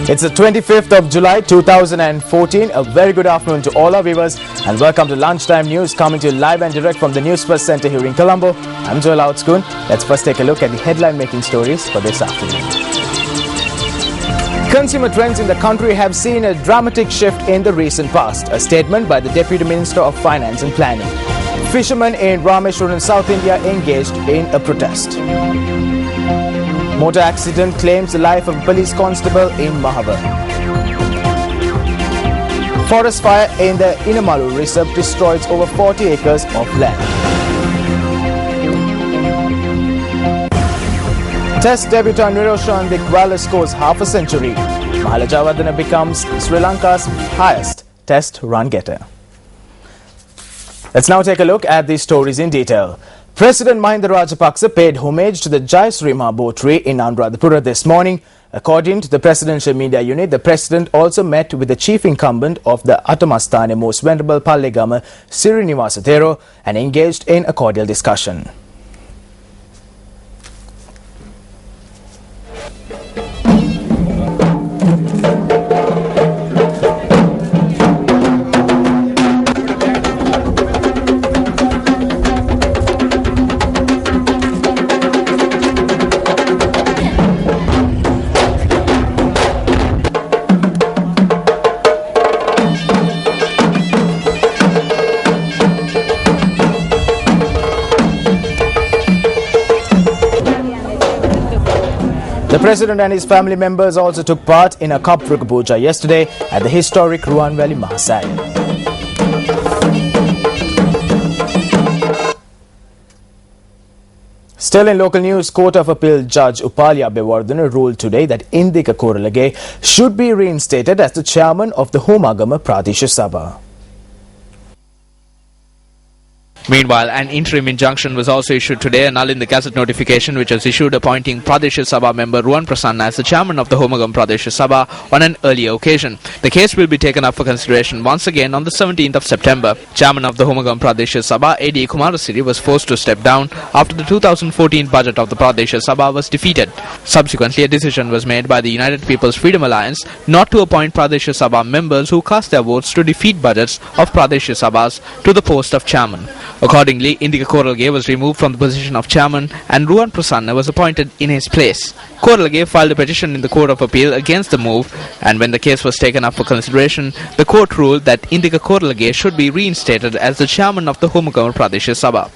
It's the 25th of July 2014. A very good afternoon to all our viewers and welcome to Lunchtime News, coming to you live and direct from the Newsfirst Centre here in Colombo. I'm Joel Outscoon. Let's first take a look at the headline making stories for this afternoon. Consumer trends in the country have seen a dramatic shift in the recent past. A statement by the Deputy Minister of Finance and Planning. Fishermen in Rameshwaram, South India engaged in a protest. Motor accident claims the life of a police constable in Mahavar. Forest fire in the Inamalu Reserve destroys over 40 acres of land. Test debutant Niroshan Dikwala scores half a century. Mahala Jayawardene becomes Sri Lanka's highest test run getter. Let's now take a look at these stories in detail. President Mahinda Rajapaksa paid homage to the Jayasree Mahabodhi in Anuradhapura this morning. According to the presidential media unit, the president also met with the chief incumbent of the Attamastane Most Venerable Pallegama, Sirinivasa Thero, and engaged in a cordial discussion. The President and his family members also took part in a Kapvruk Puja yesterday at the historic Ruan Valley Mahasaya. Still in local news, Court of Appeal Judge Upalya Bewardhana ruled today that Indika Koralage should be reinstated as the chairman of the Homagama Pradesha Sabha. Meanwhile, an interim injunction was also issued today, annulling the Gazette notification which was issued appointing Pradesha Sabha member Ruan Prasanna as the chairman of the Homagam Pradesha Sabha on an earlier occasion. The case will be taken up for consideration once again on the 17th of September. Chairman of the Homagam Pradesha Sabha, A.D. Kumarasiri, was forced to step down after the 2014 budget of the Pradesha Sabha was defeated. Subsequently, a decision was made by the United People's Freedom Alliance not to appoint Pradesha Sabha members who cast their votes to defeat budgets of Pradesha Sabhas to the post of chairman. Accordingly, Indika Koralage was removed from the position of chairman and Ruan Prasanna was appointed in his place. Koralage filed a petition in the Court of Appeal against the move, and when the case was taken up for consideration, the court ruled that Indika Koralage should be reinstated as the chairman of the Homagam Pradesha Sabha.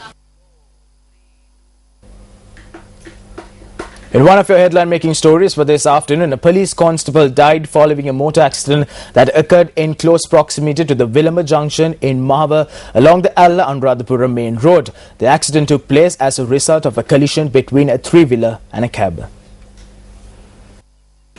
In one of your headline-making stories for this afternoon, a police constable died following a motor accident that occurred in close proximity to the Vilamba Junction in Mahavar along the Alla Anuradhapura main road. The accident took place as a result of a collision between a three-wheeler and a cab.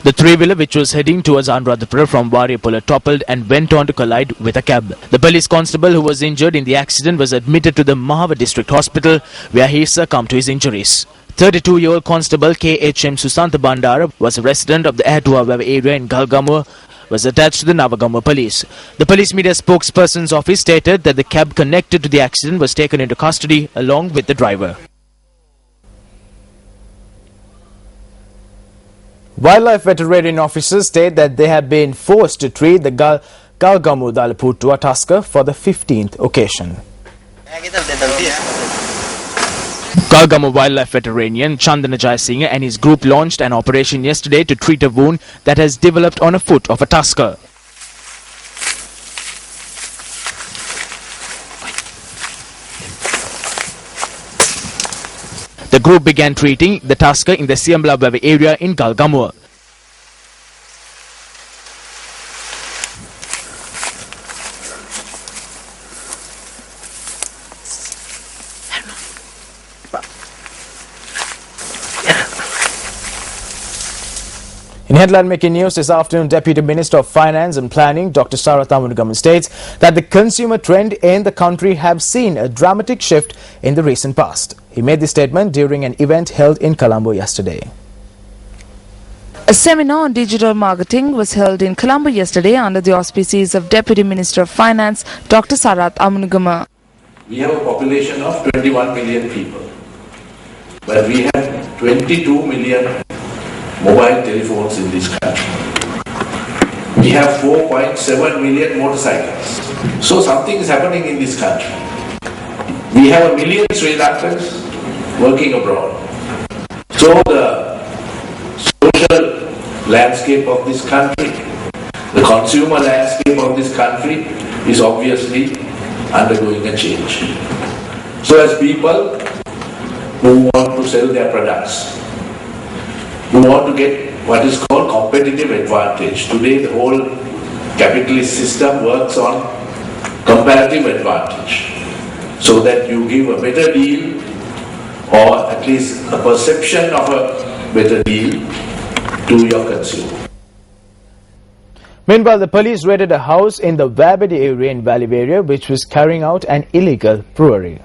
The three-wheeler, which was heading towards Anuradhapura from Warriapula, toppled and went on to collide with a cab. The police constable who was injured in the accident was admitted to the Mahavar District Hospital, where he succumbed to his injuries. 32-year-old constable K.H.M. Susanta Bandara was a resident of the Ehtuawava area in Galgamur, was attached to the Navagamur police. The police media spokesperson's office stated that the cab connected to the accident was taken into custody along with the driver. Wildlife veterinarian officers state that they have been forced to treat the Galgamur Dalaputtua tusker for the 15th occasion. Galgamur wildlife veterinarian Chandana Jayasinghe and his group launched an operation yesterday to treat a wound that has developed on a foot of a tusker. The group began treating the tusker in the Siambla area in Galgamur. In headline-making news this afternoon, Deputy Minister of Finance and Planning Dr. Sarath Amunugam states that the consumer trend in the country have seen a dramatic shift in the recent past. He made this statement during an event held in Colombo yesterday. A seminar on digital marketing was held in Colombo yesterday under the auspices of Deputy Minister of Finance Dr. Sarath Amunugam. We have a population of 21 million people, but we have 22 million mobile telephones in this country. We have 4.7 million motorcycles. So something is happening in this country. We have 1 million Sri Lankans working abroad. So the social landscape of this country, the consumer landscape of this country is obviously undergoing a change. So as people who want to sell their products, who want to get what is called competitive advantage. Today the whole capitalist system works on comparative advantage, so that you give a better deal, or at least a perception of a better deal to your consumer. Meanwhile, the police raided a house in the Wabedi area in Valley area which was carrying out an illegal brewery.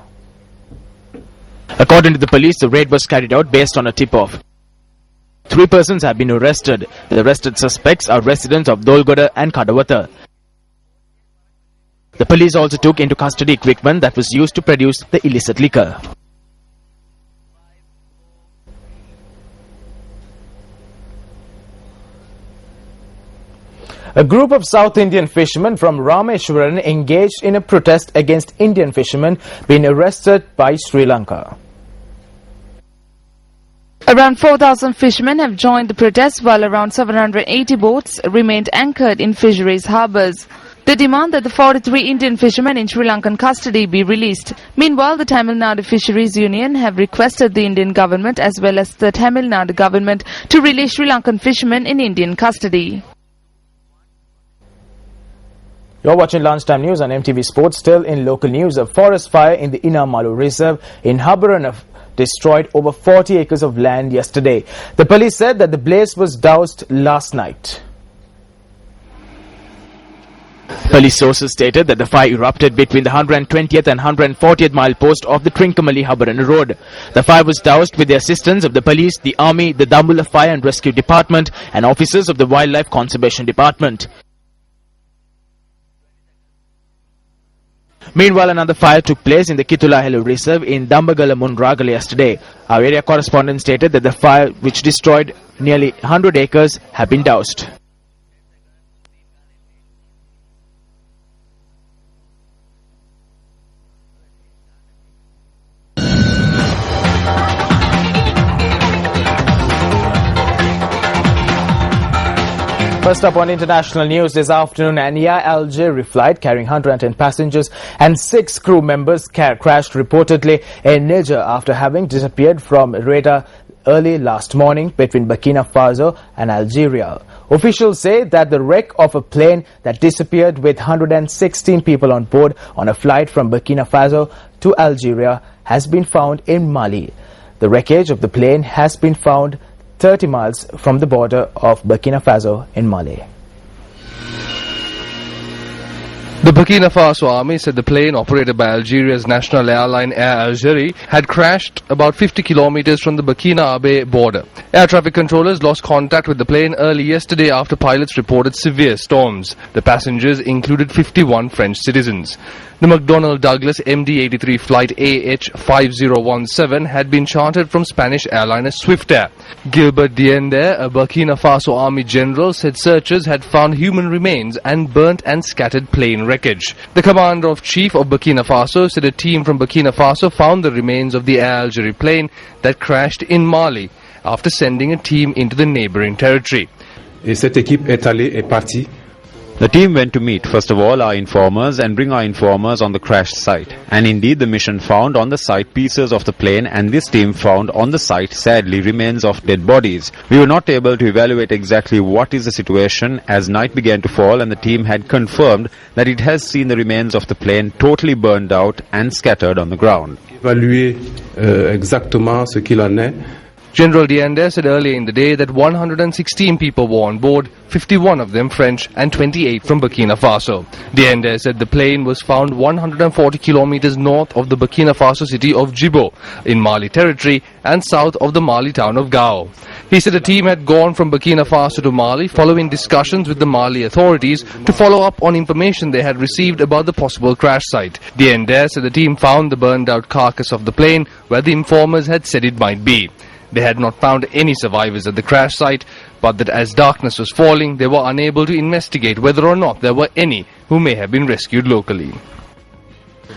According to the police, the raid was carried out based on a tip-off. 3 persons have been arrested. The arrested suspects are residents of Dolgoda and Kadawatha. The police also took into custody equipment that was used to produce the illicit liquor. A group of South Indian fishermen from Rameshwaram engaged in a protest against Indian fishermen being arrested by Sri Lanka. Around 4,000 fishermen have joined the protest, while around 780 boats remained anchored in fisheries harbours. They demand that the 43 Indian fishermen in Sri Lankan custody be released. Meanwhile, the Tamil Nadu Fisheries Union have requested the Indian government as well as the Tamil Nadu government to release Sri Lankan fishermen in Indian custody. You're watching Lunchtime News on MTV Sports. Still in local news, a forest fire in the Inner Malu Reserve in Habarana destroyed over 40 acres of land yesterday. The police said that the blaze was doused last night. Police sources stated that the fire erupted between the 120th and 140th mile post of the Trincomalee-Habarana road. The fire was doused with the assistance of the police, the army, the Dambulla Fire and Rescue Department and officers of the Wildlife Conservation Department. Meanwhile, another fire took place in the Kitulahelu Reserve in Dambagala Munragala yesterday. Our area correspondent stated that the fire, which destroyed nearly 100 acres, have been doused. First up on international news this afternoon, an Air Algeria flight carrying 110 passengers and 6 crew members crashed reportedly in Niger after having disappeared from radar early last morning between Burkina Faso and Algeria. Officials say that the wreck of a plane that disappeared with 116 people on board on a flight from Burkina Faso to Algeria has been found in Mali. The wreckage of the plane has been found 30 miles from the border of Burkina Faso in Mali. The Burkina Faso army said the plane operated by Algeria's national airline Air Algerie had crashed about 50 kilometers from the Burkina-Faso border. Air traffic controllers lost contact with the plane early yesterday after pilots reported severe storms. The passengers included 51 French citizens. The McDonnell Douglas MD-83 flight AH5017 had been chartered from Spanish airliner Swiftair. Gilbert Diender, a Burkina Faso army general, said searchers had found human remains and burnt and scattered plane wreckage. The commander-in-chief of Burkina Faso said a team from Burkina Faso found the remains of the Air Algerie plane that crashed in Mali after sending a team into the neighboring territory. Cette équipe est partie. The team went to meet, first of all, our informers and bring our informers on the crash site. And indeed, the mission found on the site pieces of the plane, and this team found on the site, sadly, remains of dead bodies. We were not able to evaluate exactly what is the situation as night began to fall, and the team had confirmed that it has seen the remains of the plane totally burned out and scattered on the ground. Évaluer exactement ce qu'il en est. General Diender said earlier in the day that 116 people were on board, 51 of them French and 28 from Burkina Faso. Diender said the plane was found 140 kilometers north of the Burkina Faso city of Djibo in Mali territory and south of the Mali town of Gao. He said a team had gone from Burkina Faso to Mali following discussions with the Mali authorities to follow up on information they had received about the possible crash site. Diender said the team found the burned out carcass of the plane where the informers had said it might be. They had not found any survivors at the crash site, but that as darkness was falling, they were unable to investigate whether or not there were any who may have been rescued locally.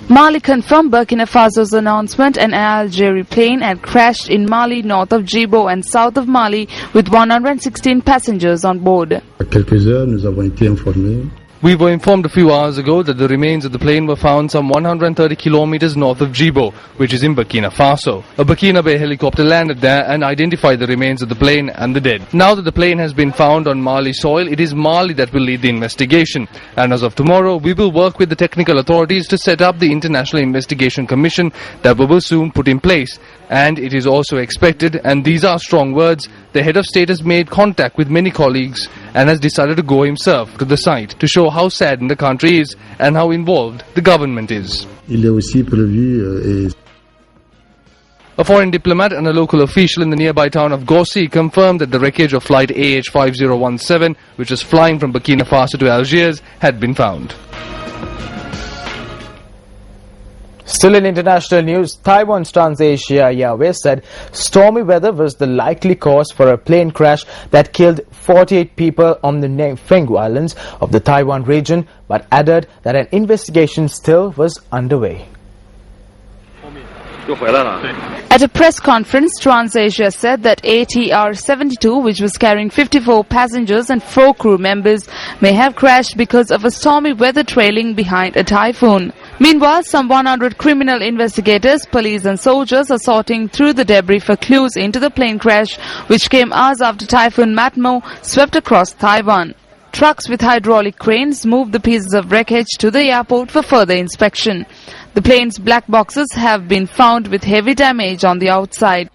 Mali confirmed Burkina Faso's announcement an Algeria plane had crashed in Mali north of Djibo and south of Mali with 116 passengers on board. Quelques heures, nous avons été informés. We were informed a few hours ago that the remains of the plane were found some 130 kilometers north of Djibo, which is in Burkina Faso. A Burkinabe helicopter landed there and identified the remains of the plane and the dead. Now that the plane has been found on Mali soil, it is Mali that will lead the investigation. And as of tomorrow, we will work with the technical authorities to set up the International Investigation Commission that we will soon put in place. And it is also expected, and these are strong words, the head of state has made contact with many colleagues and has decided to go himself to the site to show how saddened the country is and how involved the government is. Il est aussi prévu A foreign diplomat and a local official in the nearby town of Gossi confirmed that the wreckage of flight AH5017, which was flying from Burkina Faso to Algiers, had been found. Still in international news, Taiwan's TransAsia Airways said stormy weather was the likely cause for a plane crash that killed 48 people on the Fenghu Islands of the Taiwan region, but added that an investigation still was underway. At a press conference, TransAsia said that ATR-72, which was carrying 54 passengers and 4 crew members, may have crashed because of a stormy weather trailing behind a typhoon. Meanwhile, some 100 criminal investigators, police and soldiers are sorting through the debris for clues into the plane crash, which came hours after Typhoon Matmo swept across Taiwan. Trucks with hydraulic cranes moved the pieces of wreckage to the airport for further inspection. The plane's black boxes have been found with heavy damage on the outside.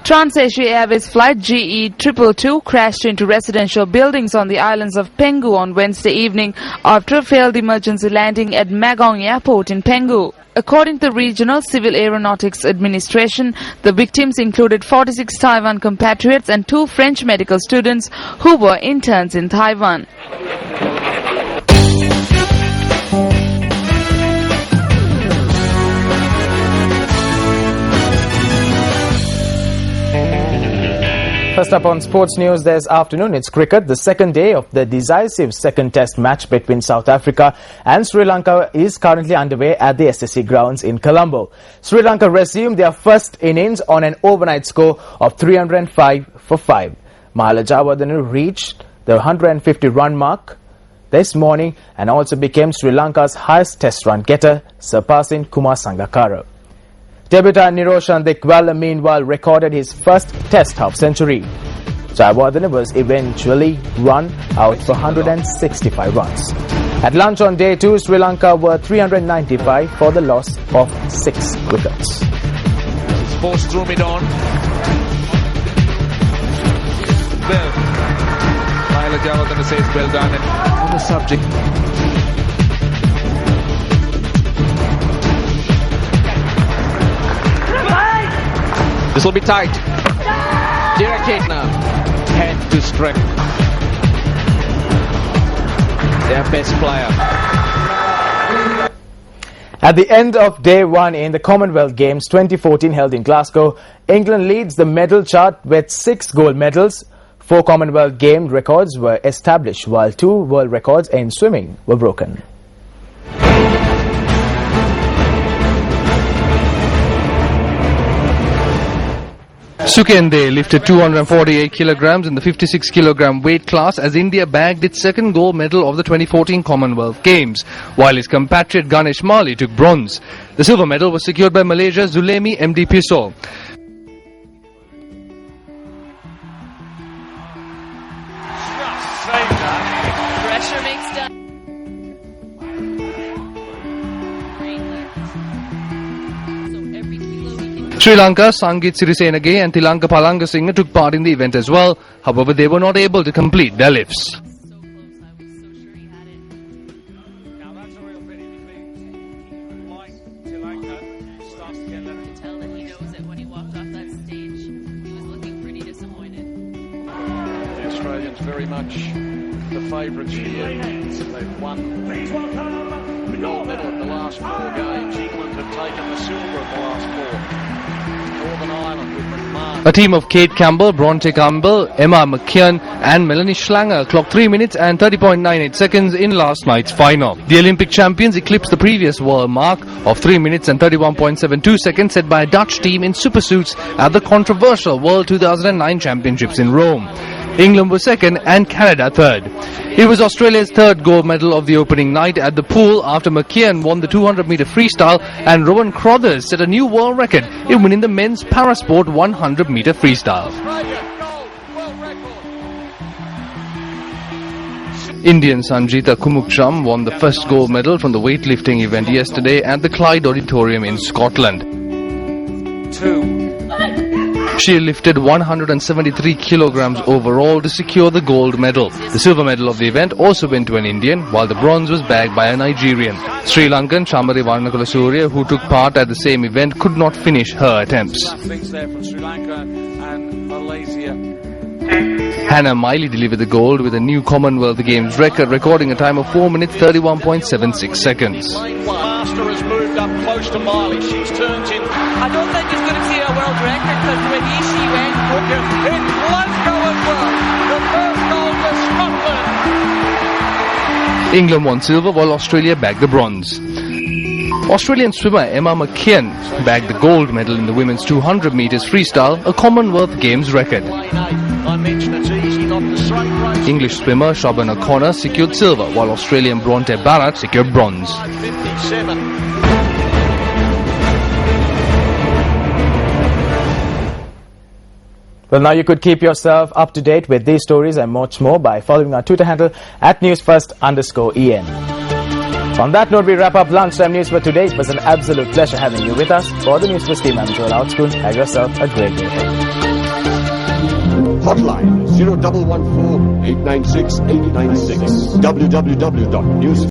TransAsia Airways flight GE222 crashed into residential buildings on the islands of Penghu on Wednesday evening after a failed emergency landing at Magong Airport in Penghu. According to the Regional Civil Aeronautics Administration, the victims included 46 Taiwan compatriots and 2 French medical students who were interns in Taiwan. First up on sports news this afternoon, it's cricket. The second day of the decisive second test match between South Africa and Sri Lanka is currently underway at the SSC grounds in Colombo. Sri Lanka resumed their first innings on an overnight score of 305 for 5. Mahala Jayawardene reached the 150-run mark this morning and also became Sri Lanka's highest test run getter, surpassing Kumar Sangakkara. Debutant Niroshan Dickwella meanwhile recorded his first test half-century. Jayawardene was eventually run out for 165 runs. At lunch on day 2, Sri Lanka were 395 for the loss of 6 wickets. Forced through mid on. Well, Mahala Jayawardene says well done, and on the subject. This will be tight. Direct hit now. Head to strike. Their best player. At the end of day 1 in the Commonwealth Games 2014 held in Glasgow, England leads the medal chart with 6 gold medals. 4 Commonwealth Games records were established, while 2 world records in swimming were broken. Sukende lifted 248 kilograms in the 56 kilogram weight class as India bagged its second gold medal of the 2014 Commonwealth Games, while his compatriot Ganesh Mali took bronze. The silver medal was secured by Malaysia's Zulemi MTVsports. Pressure makes done. Sri Lanka, Sangit Sirisenage and Tilanka Palangasinghe took part in the event as well. However, they were not able to complete their lifts. Australians very much the favourites here. They've won the gold medal at the last 4 games. England have taken the silver at the last 4. Northern Ireland with A team of Kate Campbell, Bronte Campbell, Emma McKeon and Melanie Schlanger clocked 3 minutes and 30.98 seconds in last night's final. The Olympic champions eclipsed the previous world mark of 3 minutes and 31.72 seconds set by a Dutch team in supersuits at the controversial World 2009 Championships in Rome. England was second and Canada third. It was Australia's third gold medal of the opening night at the pool after McKeon won the 200-metre freestyle and Rowan Crothers set a new world record in winning the men's parasport 100-metre freestyle. Indian Sanjita Kumukcham won the first gold medal from the weightlifting event yesterday at the Clyde Auditorium in Scotland. She lifted 173 kilograms overall to secure the gold medal. The silver medal of the event also went to an Indian, while the bronze was bagged by a Nigerian. Sri Lankan Chamari Varnakulasuriya, who took part at the same event, could not finish her attempts. Hannah Miley delivered the gold with a new Commonwealth Games record, recording a time of 4 minutes 31.76 seconds. Master has moved up close to Miley. She's turned in. I don't think he's going to see a world record because when she went, In Glasgow as well. The first goal for Scotland. England won silver while Australia bagged the bronze. Australian swimmer Emma McKeon bagged the gold medal in the women's 200 metres freestyle, a Commonwealth Games record. English swimmer Siobhan O'Connor secured silver, while Australian Bronte Barrett secured bronze. Well, now you could keep yourself up to date with these stories and much more by following our Twitter handle at Newsfirst_EN. On that note, we wrap up Lunchtime News for today. It was an absolute pleasure having you with us. For the Newsfirst team, I'm Joel Outspoon. Have yourself a great day. Hotline 0114 896 896. www.news